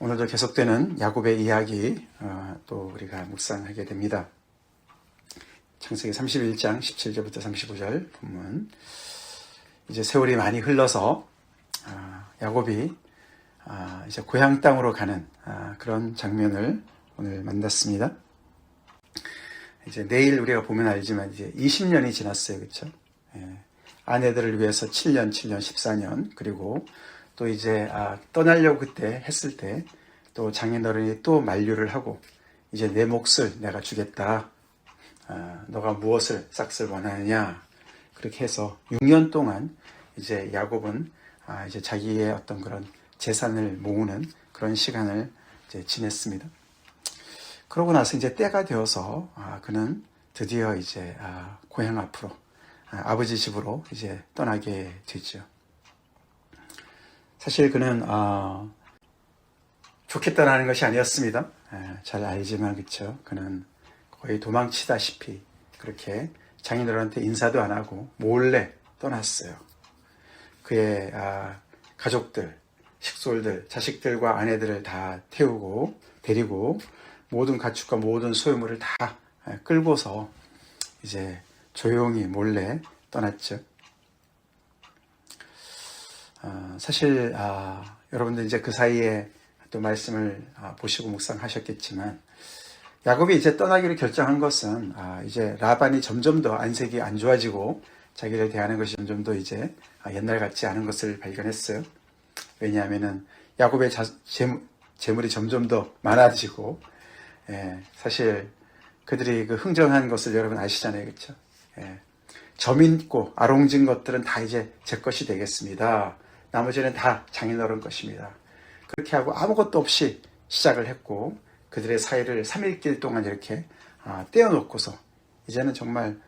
오늘도 계속되는 야곱의 이야기 또 우리가 묵상하게 됩니다. 창세기 31장 17절부터 35절 본문. 이제 세월이 많이 흘러서 야곱이 이제 고향 땅으로 가는 그런 장면을 오늘 만났습니다. 이제 내일 우리가 보면 알지만 이제 20년이 지났어요, 그렇죠? 아내들을 위해서 7년, 14년, 그리고 또 이제 떠나려고 그때 했을 때 또 장인어른이 또 만류를 하고 이제 내 몫을 내가 주겠다. 너가 무엇을 싹쓸 원하느냐. 그렇게 해서 6년 동안 이제 야곱은 이제 자기의 어떤 그런 재산을 모으는 그런 시간을 이제 지냈습니다. 그러고 나서 이제 때가 되어서 그는 드디어 이제 고향 앞으로 아버지 집으로 이제 떠나게 되죠. 사실 그는 좋겠다라는 것이 아니었습니다. 잘 알지만 그렇죠. 그는 거의 도망치다시피 그렇게 장인어른한테 인사도 안 하고 몰래 떠났어요. 그의 가족들, 식솔들, 자식들과 아내들을 다 태우고 데리고 모든 가축과 모든 소유물을 다 끌고서 이제 조용히 몰래 떠났죠. 사실 여러분들 이제 그 사이에 또 말씀을 보시고 묵상하셨겠지만 야곱이 이제 떠나기로 결정한 것은 이제 라반이 점점 더 안색이 안 좋아지고 자기를 대하는 것이 점점 더 이제 옛날 같지 않은 것을 발견했어요. 왜냐하면은 야곱의 재물이 점점 더 많아지고 사실 그들이 그 흥정한 것을 여러분 아시잖아요, 그렇죠? 점 있고 아롱진 것들은 다 이제 제 것이 되겠습니다. 나머지는 다 장인어른 것입니다. 그렇게 하고 아무것도 없이 시작을 했고 그들의 사이를 3일길 동안 이렇게 떼어놓고서 이제는 정말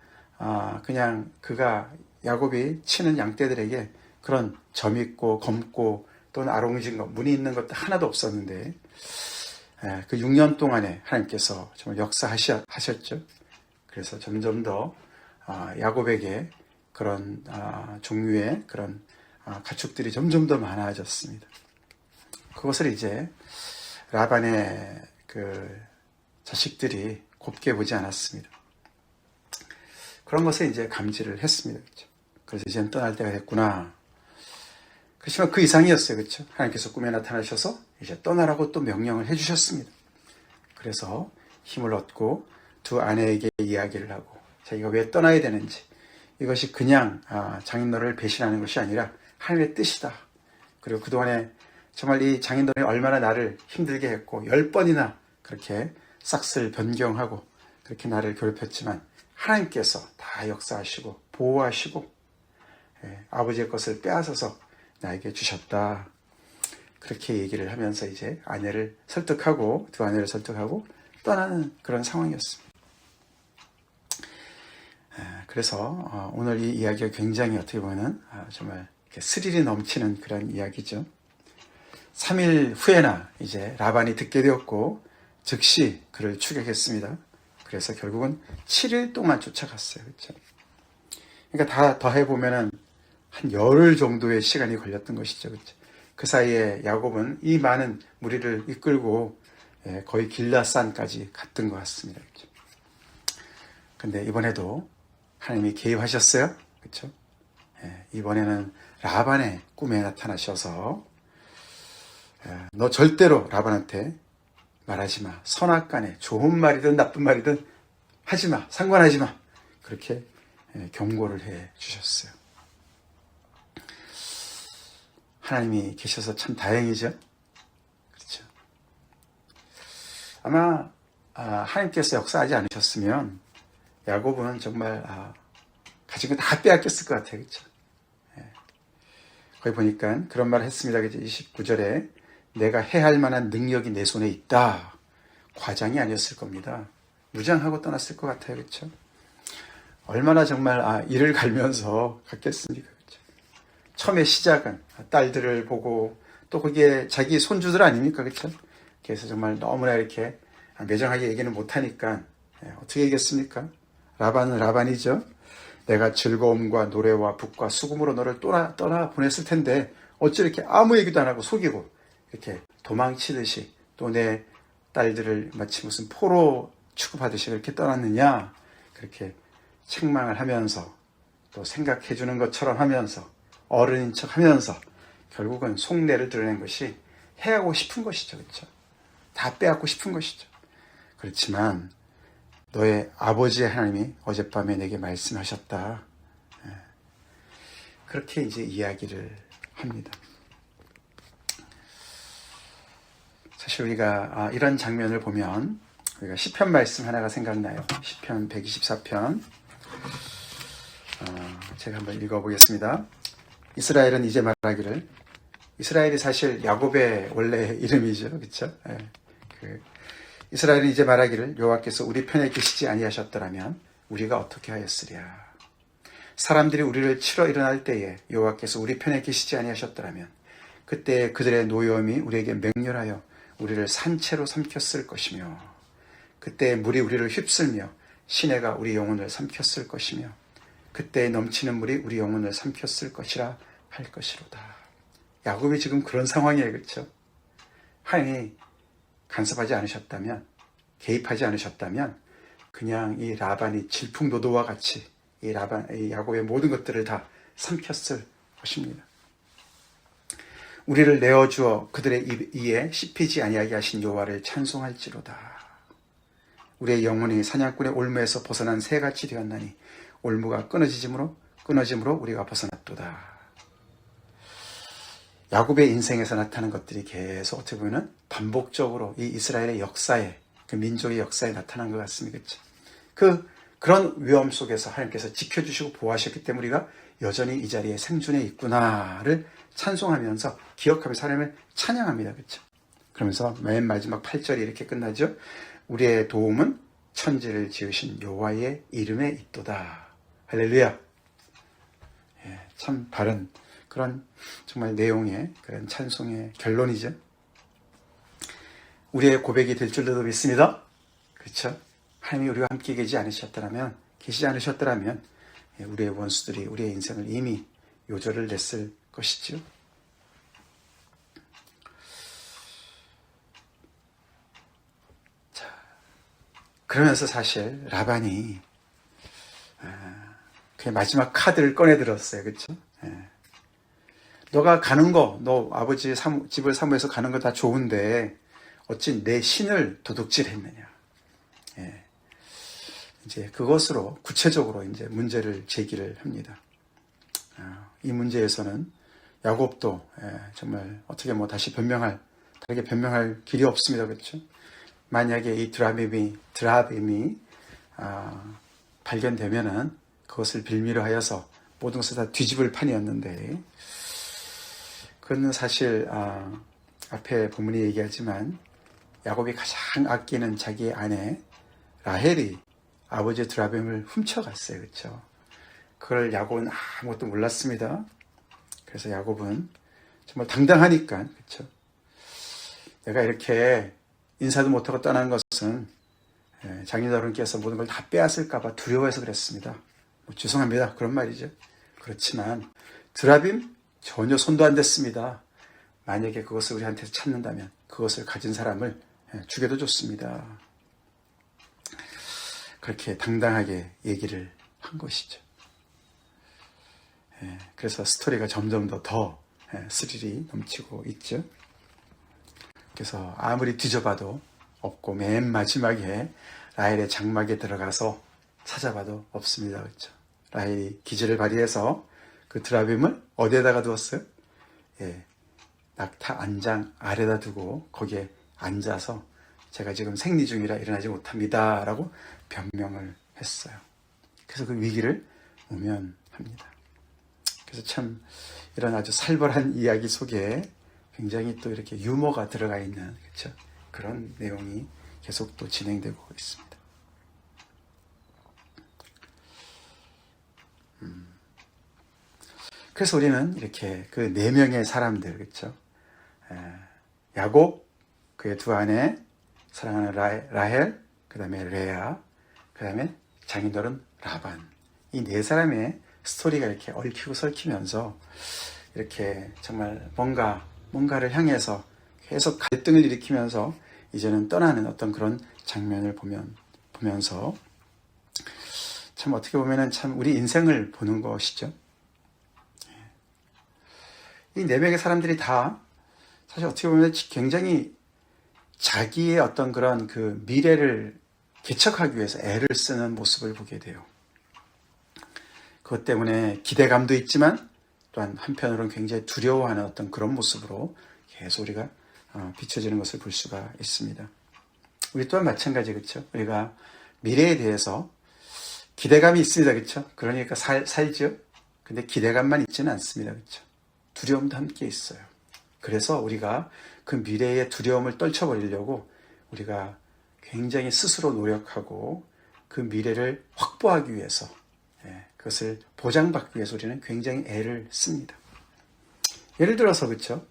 그냥 그가 야곱이 치는 양떼들에게 그런 점 있고 검고 또는 아롱진 것, 무늬 있는 것도 하나도 없었는데 그 6년 동안에 하나님께서 정말 역사하셨죠. 그래서 점점 더 야곱에게 그런 종류의 그런 가축들이 점점 더 많아졌습니다. 그것을 이제 라반의 그 자식들이 곱게 보지 않았습니다. 그런 것을 이제 감지를 했습니다. 그렇죠? 그래서 이제는 떠날 때가 됐구나. 그렇지만 그 이상이었어요. 그렇죠? 하나님께서 꿈에 나타나셔서 이제 떠나라고 또 명령을 해주셨습니다. 그래서 힘을 얻고 두 아내에게 이야기를 하고 자기가 왜 떠나야 되는지, 이것이 그냥 장인어른을 배신하는 것이 아니라 하나님의 뜻이다. 그리고 그동안에 정말 이 장인어른이 얼마나 나를 힘들게 했고 10번이나 그렇게 싹쓸 변경하고 그렇게 나를 괴롭혔지만 하나님께서 다 역사하시고 보호하시고 아버지의 것을 빼앗아서 나에게 주셨다. 그렇게 얘기를 하면서 이제 아내를 설득하고 두 아내를 설득하고 떠나는 그런 상황이었습니다. 그래서 오늘 이 이야기가 굉장히 어떻게 보면 정말 스릴이 넘치는 그런 이야기죠. 3일 후에나 이제 라반이 듣게 되었고 즉시 그를 추격했습니다. 그래서 결국은 7일 동안 쫓아갔어요. 그렇죠? 그러니까 다 더해보면은 한 열흘 정도의 시간이 걸렸던 것이죠. 그렇죠? 그 사이에 야곱은 이 많은 무리를 이끌고 거의 길라산까지 갔던 것 같습니다. 그렇죠? 근데 이번에도 하나님이 개입하셨어요. 그렇죠? 이번에는 라반의 꿈에 나타나셔서 너 절대로 라반한테 말하지 마. 선악간에 좋은 말이든 나쁜 말이든 하지 마. 상관하지 마. 그렇게 경고를 해 주셨어요. 하나님이 계셔서 참 다행이죠. 그렇죠. 아마 하나님께서 역사하지 않으셨으면 야곱은 정말 가진 거 다 빼앗겼을 것 같아요. 그렇죠. 거기 보니까 그런 말을 했습니다. 29절에 내가 해할 만한 능력이 내 손에 있다. 과장이 아니었을 겁니다. 무장하고 떠났을 것 같아요. 그렇죠? 얼마나 정말 이를 갈면서 갔겠습니까? 그렇죠? 처음에 시작은 딸들을 보고 또 거기에 자기 손주들 아닙니까? 그렇죠? 그래서 정말 너무나 이렇게 매정하게 얘기는 못하니까 어떻게 얘기했습니까? 라반은 라반이죠. 내가 즐거움과 노래와 북과 수금으로 너를 떠나 보냈을 텐데 어찌 이렇게 아무 얘기도 안 하고 속이고 이렇게 도망치듯이 또 내 딸들을 마치 무슨 포로 취급하듯이 그렇게 떠났느냐, 그렇게 책망을 하면서 또 생각해 주는 것처럼 하면서 어른인 척 하면서 결국은 속내를 드러낸 것이 해하고 싶은 것이죠. 그렇죠? 다 빼앗고 싶은 것이죠. 그렇지만 너의 아버지의 하나님이 어젯밤에 내게 말씀하셨다. 그렇게 이제 이야기를 합니다. 사실 우리가 이런 장면을 보면 우리가 시편 말씀 하나가 생각나요. 시편 124편. 제가 한번 읽어보겠습니다. 이스라엘은 이제 말하기를, 이스라엘이 사실 야곱의 원래 이름이죠, 그렇죠? 이스라엘은 이제 말하기를, 여호와께서 우리 편에 계시지 아니하셨더라면 우리가 어떻게 하였으랴. 사람들이 우리를 치러 일어날 때에 여호와께서 우리 편에 계시지 아니하셨더라면 그때 그들의 노여움이 우리에게 맹렬하여 우리를 산채로 삼켰을 것이며, 그때 물이 우리를 휩쓸며 시내가 우리 영혼을 삼켰을 것이며, 그때 넘치는 물이 우리 영혼을 삼켰을 것이라 할 것이로다. 야곱이 지금 그런 상황이에요. 그렇죠? 하나님이 간섭하지 않으셨다면, 개입하지 않으셨다면 그냥 이 라반이 질풍노도와 같이 이 야곱의 모든 것들을 다 삼켰을 것입니다. 우리를 내어주어 그들의 이에 씹히지 아니하게 하신 여호와를 찬송할지로다. 우리의 영혼이 사냥꾼의 올무에서 벗어난 새같이 되었나니 올무가 끊어짐으로 우리가 벗어났도다. 야곱의 인생에서 나타나는 것들이 계속 어떻게 보면 반복적으로 이 이스라엘의 역사에, 그 민족의 역사에 나타난 것 같습니다. 그렇죠? 그런 위험 속에서 하나님께서 지켜주시고 보호하셨기 때문에 우리가 여전히 이 자리에 생존해 있구나를 찬송하면서 기억하면서 하나님을 찬양합니다. 그렇죠? 그러면서 맨 마지막 8절이 이렇게 끝나죠. 우리의 도움은 천지를 지으신 여호와의 이름에 있도다. 할렐루야. 참 바른 그런 정말 내용의 그런 찬송의 결론이죠. 우리의 고백이 될 줄도 믿습니다. 그렇죠? 하나님이 우리와 함께 계시지 않으셨더라면 우리의 원수들이 우리의 인생을 이미 요절을 냈을 것이죠. 자, 그러면서 사실 라반이 그 마지막 카드를 꺼내 들었어요. 그렇죠? 너가 가는 거, 너 아버지 집을 사모해서 가는 거 다 좋은데 어찌 내 신을 도둑질했느냐. 이제 그것으로 구체적으로 이제 문제를 제기를 합니다. 이 문제에서는 야곱도 정말 어떻게 다시 다르게 변명할 길이 없습니다. 그렇죠? 만약에 이 드라빔이 발견되면은 그것을 빌미로 하여서 모든 것을 다 뒤집을 판이었는데, 그는 사실 앞에 본문이 얘기하지만 야곱이 가장 아끼는 자기의 아내 라헬이 아버지 드라빔을 훔쳐갔어요. 그렇죠? 그걸 야곱은 아무것도 몰랐습니다. 그래서 야곱은 정말 당당하니까, 그렇죠? 내가 이렇게 인사도 못하고 떠난 것은 장인어른께서 모든 걸 다 빼앗을까봐 두려워해서 그랬습니다. 죄송합니다. 그런 말이죠. 그렇지만 드라빔 전혀 손도 안 댔습니다. 만약에 그것을 우리한테서 찾는다면 그것을 가진 사람을 죽여도 좋습니다. 그렇게 당당하게 얘기를 한 것이죠. 그래서 스토리가 점점 더 스릴이 넘치고 있죠. 그래서 아무리 뒤져봐도 없고 맨 마지막에 라헬의 장막에 들어가서 찾아봐도 없습니다. 그렇죠? 라헬이 기지를 발휘해서 그 드라빔을 어디에다가 두었어요? 낙타 안장 아래다 두고 거기에 앉아서 제가 지금 생리 중이라 일어나지 못합니다 라고 변명을 했어요. 그래서 그 위기를 모면합니다. 그래서 참 이런 아주 살벌한 이야기 속에 굉장히 또 이렇게 유머가 들어가 있는, 그렇죠? 그런 내용이 계속 또 진행되고 있습니다. 그래서 우리는 이렇게 그 4명의 사람들, 그렇죠? 야곱, 그의 두 아내, 사랑하는 라헬, 그 다음에 레아, 그 다음에 장인어른 라반. 이 4사람의 스토리가 이렇게 얽히고 설키면서 이렇게 정말 뭔가를 향해서 계속 갈등을 일으키면서 이제는 떠나는 어떤 그런 장면을 보면서 참 어떻게 보면은 참 우리 인생을 보는 것이죠. 이 네 명의 사람들이 다 사실 어떻게 보면 굉장히 자기의 어떤 그런 그 미래를 개척하기 위해서 애를 쓰는 모습을 보게 돼요. 그것 때문에 기대감도 있지만 또한 한편으로는 굉장히 두려워하는 어떤 그런 모습으로 계속 우리가 비춰지는 것을 볼 수가 있습니다. 우리 또한 마찬가지, 그렇죠? 우리가 미래에 대해서 기대감이 있습니다, 그렇죠? 그러니까 살죠. 근데 기대감만 있지는 않습니다, 그렇죠? 두려움도 함께 있어요. 그래서 우리가 그 미래의 두려움을 떨쳐버리려고 우리가 굉장히 스스로 노력하고 그 미래를 확보하기 위해서, 그것을 보장받기 위해서 우리는 굉장히 애를 씁니다. 예를 들어서 그렇죠?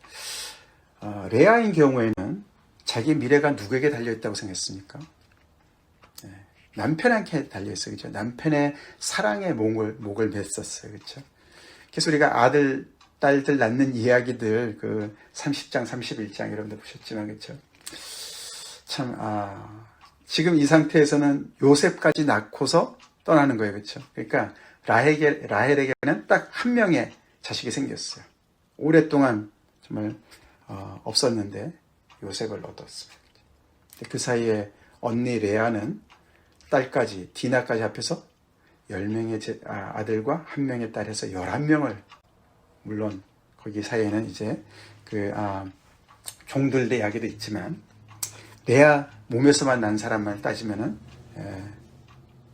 레아인 경우에는 자기 미래가 누구에게 달려있다고 생각했습니까? 남편한테 달려있어요. 그렇죠? 남편의 사랑의 목을 맸었어요. 그렇죠? 그래서 우리가 아들, 딸들 낳는 이야기들, 그 30장, 31장 여러분들 보셨지만, 그렇죠? 참, 지금 이 상태에서는 요셉까지 낳고서 떠나는 거예요. 그렇죠? 그러니까 라헬에게는 딱 한 명의 자식이 생겼어요. 오랫동안 정말 없었는데 요셉을 얻었어요. 그 사이에 언니 레아는 딸까지, 디나까지 합해서 10명의 아들과 1명의 딸 해서 11명을, 물론 거기 사이에는 이제 종들의 이야기도 있지만 레아 몸에서만 난 사람만 따지면은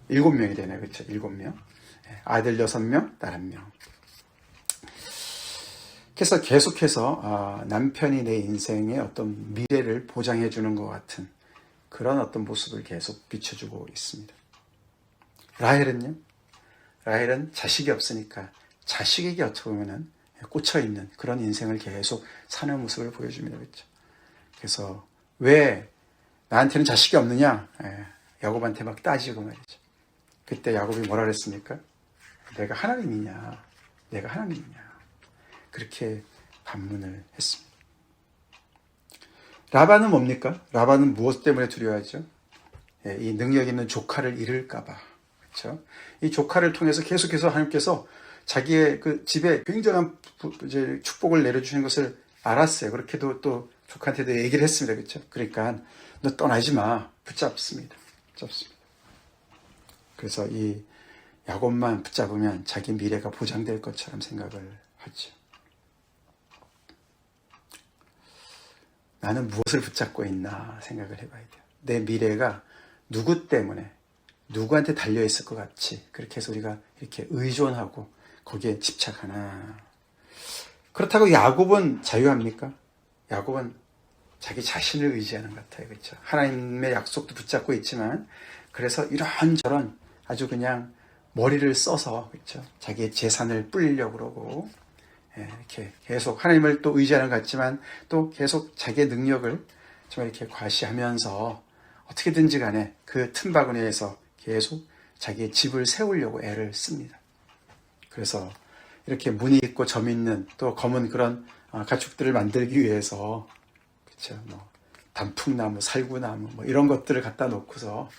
7명이 되네요. 그렇죠? 7명. 아들 6명, 딸 1명. 그래서 계속해서 남편이 내 인생의 어떤 미래를 보장해 주는 것 같은 그런 어떤 모습을 계속 비춰주고 있습니다. 라헬은요? 라헬은 자식이 없으니까 자식에게 어떻게 보면은 꽂혀있는 그런 인생을 계속 사는 모습을 보여줍니다. 그렇죠? 그래서 왜 나한테는 자식이 없느냐? 야곱한테 막 따지고 말이죠. 그때 야곱이 뭐라 그랬습니까? 내가 하나님이냐? 내가 하나님이냐? 그렇게 반문을 했습니다. 라반은 뭡니까? 라반은 무엇 때문에 두려워하죠? 이 능력 있는 조카를 잃을까봐. 그렇죠? 이 조카를 통해서 계속해서 하나님께서 자기의 그 집에 굉장한 이제 축복을 내려주시는 것을 알았어요. 그렇게도 또 조카한테도 얘기를 했습니다. 그렇죠? 그러니까 너 떠나지 마. 붙잡습니다. 그래서 이 야곱만 붙잡으면 자기 미래가 보장될 것처럼 생각을 하죠. 나는 무엇을 붙잡고 있나 생각을 해봐야 돼요. 내 미래가 누구 때문에, 누구한테 달려있을 것 같이 그렇게 해서 우리가 이렇게 의존하고 거기에 집착하나. 그렇다고 야곱은 자유합니까? 야곱은 자기 자신을 의지하는 것 같아요. 그렇죠? 하나님의 약속도 붙잡고 있지만 그래서 이런저런 아주 그냥 머리를 써서, 그렇죠? 자기의 재산을 불리려고 그러고, 이렇게 계속 하나님을 또 의지하는 것 같지만 또 계속 자기의 능력을 좀 이렇게 과시하면서 어떻게든지 간에 그 틈바구니에서 계속 자기의 집을 세우려고 애를 씁니다. 그래서 이렇게 무늬 있고 점 있는 또 검은 그런 가축들을 만들기 위해서, 그렇죠? 뭐 단풍나무, 살구나무 뭐 이런 것들을 갖다 놓고서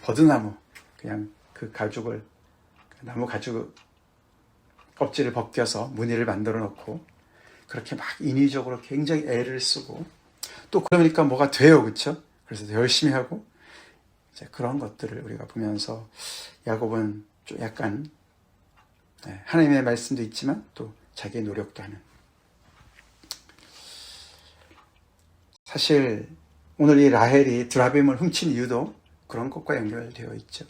버드나무, 그냥 그 가죽을, 나무 가죽 껍질을 벗겨서 무늬를 만들어 놓고 그렇게 막 인위적으로 굉장히 애를 쓰고 또 그러니까 뭐가 돼요. 그렇죠? 그래서 열심히 하고 이제 그런 것들을 우리가 보면서 야곱은 좀 약간 하나님의 말씀도 있지만 또 자기의 노력도 하는, 사실 오늘 이 라헬이 드라빔을 훔친 이유도 그런 것과 연결되어 있죠.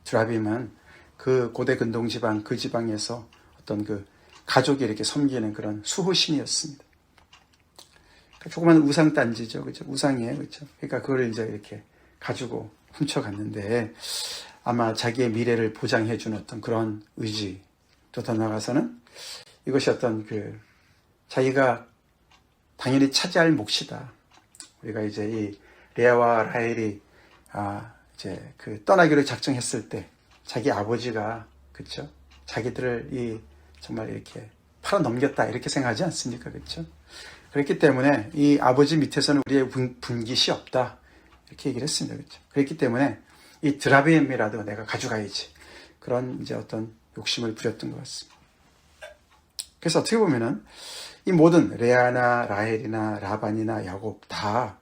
드라빔은 그 고대 근동 지방, 그 지방에서 어떤 그 가족이 이렇게 섬기는 그런 수호신이었습니다. 그러니까 조그만 우상 단지죠. 그렇죠? 우상이에요. 그렇죠? 그러니까 그걸 이제 이렇게 가지고 훔쳐갔는데 아마 자기의 미래를 보장해주는 어떤 그런 의지, 또 더 나아가서는 이것이 어떤 그 자기가 당연히 차지할 몫이다. 우리가 이제 이 레아와 라헬이 이제 그 떠나기로 작정했을 때 자기 아버지가, 그렇죠? 자기들을 정말 이렇게 팔아 넘겼다 이렇게 생각하지 않습니까? 그렇죠? 그렇기 때문에 이 아버지 밑에서는 우리의 분깃이 없다. 이렇게 얘기를 했습니다. 그렇죠? 그렇기 때문에 이 드라빔이라도 내가 가져가야지. 그런 이제 어떤 욕심을 부렸던 것 같습니다. 그래서 어떻게 보면은 이 모든 레아나 라헬이나 라반이나 야곱 다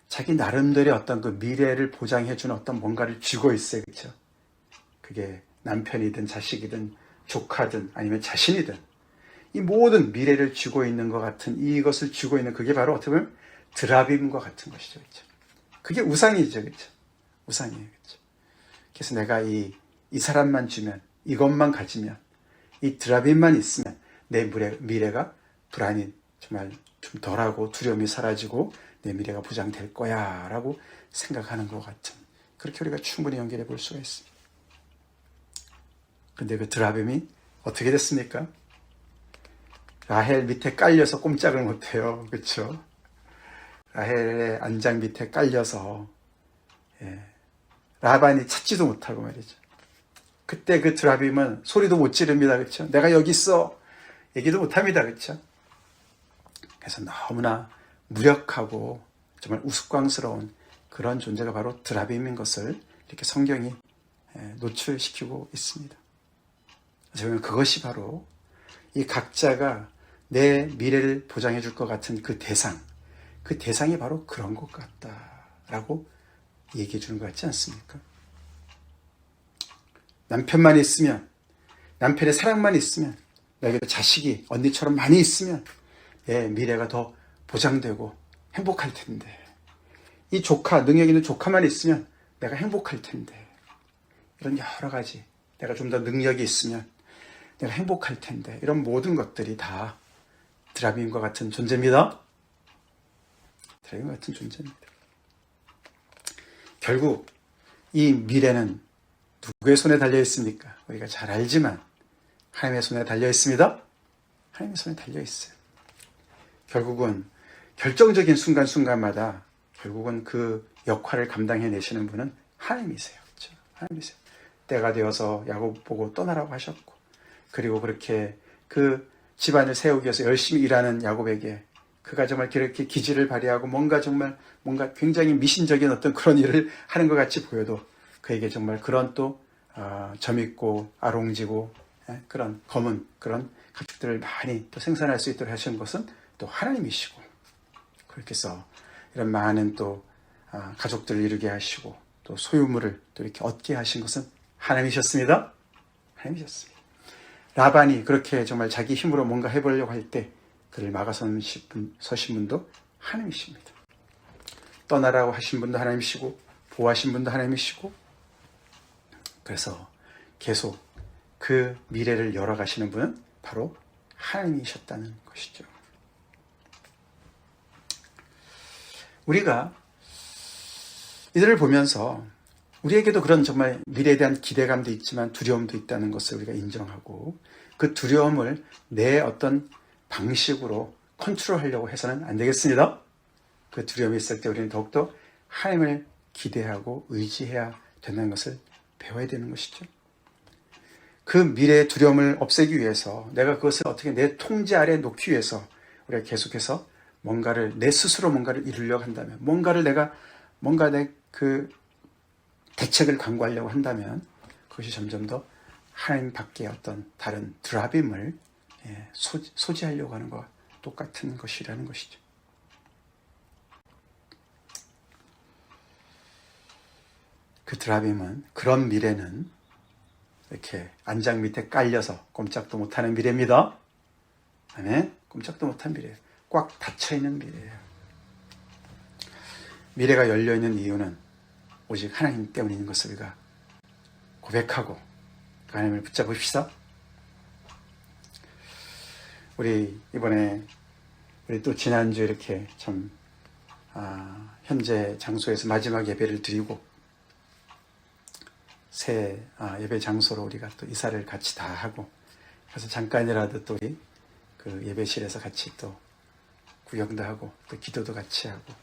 자기 나름대로의 어떤 그 미래를 보장해주는 어떤 뭔가를 쥐고 있어요. 그렇죠? 그게 남편이든 자식이든 조카든 아니면 자신이든 이 모든 미래를 쥐고 있는 것 같은 이것을 쥐고 있는 그게 바로 어떻게 보면 드라빔과 같은 것이죠. 그렇죠? 그게 우상이죠. 그렇죠? 우상이에요. 그렇죠? 그래서 내가 이 사람만 주면 이것만 가지면 이 드라빔만 있으면 내 미래가 불안이 정말 좀 덜하고 두려움이 사라지고 내 미래가 보장될 거야 라고 생각하는 것 같은 그렇게 우리가 충분히 연결해 볼 수가 있습니다. 근데 그 드라빔이 어떻게 됐습니까? 라헬 밑에 깔려서 꼼짝을 못해요. 그렇죠? 라헬의 안장 밑에 깔려서 라반이 찾지도 못하고 말이죠. 그때 그 드라빔은 소리도 못 지릅니다. 그렇죠? 내가 여기 있어. 얘기도 못합니다. 그렇죠? 그래서 너무나 무력하고 정말 우스꽝스러운 그런 존재가 바로 드라빔인 것을 이렇게 성경이 노출시키고 있습니다. 저는 그것이 바로 이 각자가 내 미래를 보장해 줄 것 같은 그 대상이 바로 그런 것 같다라고 얘기해 주는 것 같지 않습니까? 남편만 있으면, 남편의 사랑만 있으면, 내게 자식이 언니처럼 많이 있으면 내 미래가 더 보장되고 행복할 텐데, 이 조카, 능력 있는 조카만 있으면 내가 행복할 텐데, 이런 여러 가지, 내가 좀 더 능력이 있으면 내가 행복할 텐데, 이런 모든 것들이 다 드라빔과 같은 존재입니다. 드라빔과 같은 존재입니다. 결국 이 미래는 누구의 손에 달려 있습니까? 우리가 잘 알지만 하나님의 손에 달려 있습니다. 하나님의 손에 달려 있어요. 결국은 결정적인 순간순간마다 결국은 그 역할을 감당해내시는 분은 하나님이세요. 그렇죠? 하나님이세요. 때가 되어서 야곱 보고 떠나라고 하셨고, 그리고 그렇게 그 집안을 세우기 위해서 열심히 일하는 야곱에게 그가 정말 그렇게 기질을 발휘하고 뭔가 굉장히 미신적인 어떤 그런 일을 하는 것 같이 보여도 그에게 정말 그런 또 점있고 아롱지고 그런 검은 그런 가축들을 많이 또 생산할 수 있도록 하시는 것은 또 하나님이시고, 그렇게 해서 이런 많은 또 가족들을 이루게 하시고 또 소유물을 또 이렇게 얻게 하신 것은 하나님이셨습니다. 하나님이셨습니다. 라반이 그렇게 정말 자기 힘으로 뭔가 해보려고 할 때 그를 막아서신 분도 하나님이십니다. 떠나라고 하신 분도 하나님이시고 보호하신 분도 하나님이시고, 그래서 계속 그 미래를 열어가시는 분은 바로 하나님이셨다는 것이죠. 우리가 이들을 보면서 우리에게도 그런 정말 미래에 대한 기대감도 있지만 두려움도 있다는 것을 우리가 인정하고, 그 두려움을 내 어떤 방식으로 컨트롤하려고 해서는 안 되겠습니다. 그 두려움이 있을 때 우리는 더욱더 하나님을 기대하고 의지해야 된다는 것을 배워야 되는 것이죠. 그 미래의 두려움을 없애기 위해서, 내가 그것을 어떻게 내 통제 아래에 놓기 위해서 우리가 계속해서 내 스스로 뭔가를 이루려고 한다면, 뭔가 내 그 대책을 강구하려고 한다면 그것이 점점 더 하나님 밖에 어떤 다른 드라빔을 소지하려고 하는 것과 똑같은 것이라는 것이죠. 그 드라빔은, 그런 미래는 이렇게 안장 밑에 깔려서 꼼짝도 못하는 미래입니다. 아멘. 꼼짝도 못한 미래예요. 꽉 닫혀있는 미래예요. 미래가 열려있는 이유는 오직 하나님 때문인 것을 우리가 고백하고 하나님을 붙잡읍시다. 우리 또 지난주 이렇게 참 현재 장소에서 마지막 예배를 드리고 새 예배 장소로 우리가 또 이사를 같이 다 하고, 그래서 잠깐이라도 또 우리 그 예배실에서 같이 또 구경도 하고 또 기도도 같이 하고,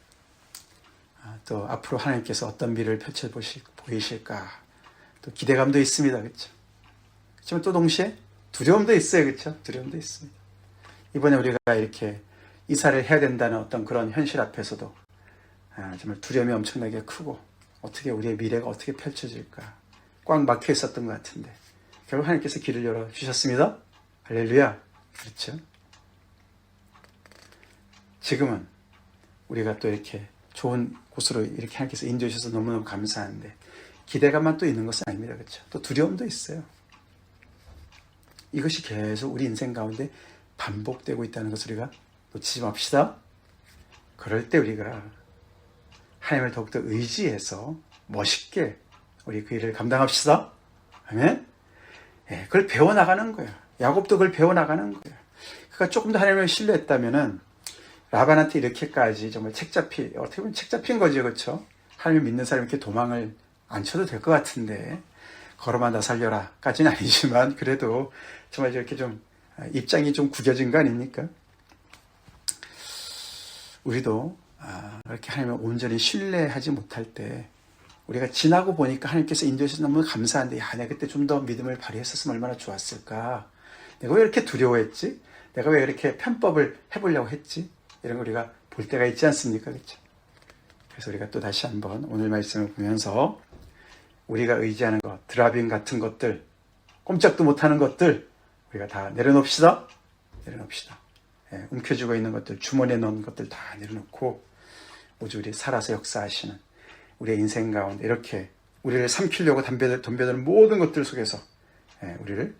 또 앞으로 하나님께서 어떤 미래를 보이실까 또 기대감도 있습니다. 그렇죠? 그렇지만 또 동시에 두려움도 있어요. 그렇죠? 두려움도 있습니다. 이번에 우리가 이렇게 이사를 해야 된다는 어떤 그런 현실 앞에서도 정말 두려움이 엄청나게 크고 어떻게 우리의 미래가 어떻게 펼쳐질까 꽉 막혀 있었던 것 같은데 결국 하나님께서 길을 열어주셨습니다. 할렐루야. 그렇죠? 지금은 우리가 또 이렇게 좋은 곳으로 이렇게 하나님께서 인도해 주셔서 너무너무 감사한데 기대감만 또 있는 것은 아닙니다. 그렇죠? 또 두려움도 있어요. 이것이 계속 우리 인생 가운데 반복되고 있다는 것을 우리가 놓치지 맙시다. 그럴 때 우리가 하나님을 더욱더 의지해서 멋있게 우리 그 일을 감당합시다. 아멘? 예, 그걸 배워나가는 거예요. 야곱도 그걸 배워나가는 거예요. 그러니까 조금 더 하나님을 신뢰했다면은 라반한테 이렇게까지 정말 어떻게 보면 책 잡힌 거죠. 그렇죠? 하나님을 믿는 사람이 이렇게 도망을 안 쳐도 될 것 같은데 걸어만 나 살려라 까지는 아니지만 그래도 정말 이렇게 좀 입장이 좀 구겨진 거 아닙니까? 우리도 이렇게 하나님을 온전히 신뢰하지 못할 때 우리가 지나고 보니까 하나님께서 인도해 주셔서 너무 감사한데 내가 그때 좀 더 믿음을 발휘했었으면 얼마나 좋았을까? 내가 왜 이렇게 두려워했지? 내가 왜 이렇게 편법을 해보려고 했지? 이런 거 우리가 볼 때가 있지 않습니까? 그렇죠? 그래서 우리가 또 다시 한번 오늘 말씀을 보면서 우리가 의지하는 것, 드라빈 같은 것들, 꼼짝도 못하는 것들 우리가 다 내려놓읍시다. 내려놓읍시다. 예, 움켜쥐고 있는 것들, 주머니에 넣은 것들 다 내려놓고 오직 우리 살아서 역사하시는 우리의 인생 가운데 이렇게 우리를 삼키려고 덤벼드는 모든 것들 속에서 우리를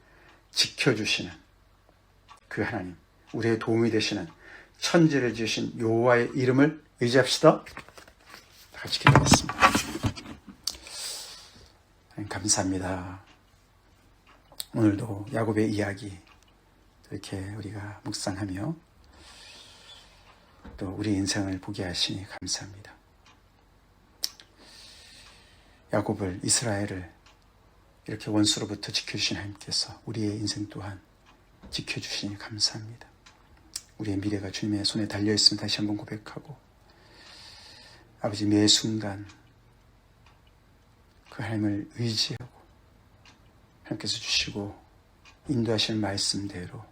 지켜주시는 그 하나님, 우리의 도움이 되시는 천지를 지으신 여호와의 이름을 의지합시다. 다 같이 기도하겠습니다. 감사합니다. 오늘도 야곱의 이야기 이렇게 우리가 묵상하며 또 우리 인생을 보게 하시니 감사합니다. 야곱을, 이스라엘을 이렇게 원수로부터 지켜주신 하나님께서 우리의 인생 또한 지켜주시니 감사합니다. 우리의 미래가 주님의 손에 달려있음을 다시 한번 고백하고 아버지 매 순간 그 하나님을 의지하고 하나님께서 주시고 인도하시는 말씀대로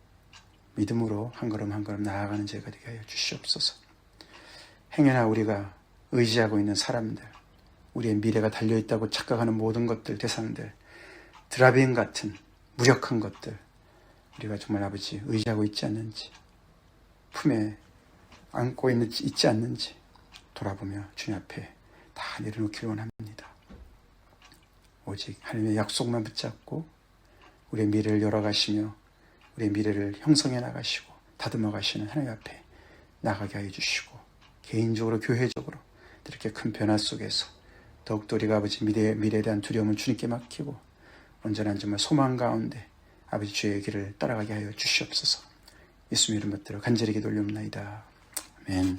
믿음으로 한 걸음 한 걸음 나아가는 제가 되게 하여 주시옵소서. 행여나 우리가 의지하고 있는 사람들, 우리의 미래가 달려있다고 착각하는 모든 것들, 대상들, 드라빈 같은 무력한 것들 우리가 정말 아버지 의지하고 있지 않는지, 품에 안고 있지 않는지 돌아보며 주님 앞에 다 내려놓기를 원합니다. 오직 하나님의 약속만 붙잡고 우리의 미래를 열어가시며 우리의 미래를 형성해 나가시고 다듬어 가시는 하나님 앞에 나가게 하여 주시고 개인적으로 교회적으로 이렇게 큰 변화 속에서 더욱더 우리가 아버지 미래에 대한 두려움을 주님께 맡기고 온전한 정말 소망 가운데 아버지 주의 길을 따라가게 하여 주시옵소서. 예수님 이름 받들어 간절히 기도 올리옵나이다. 아멘.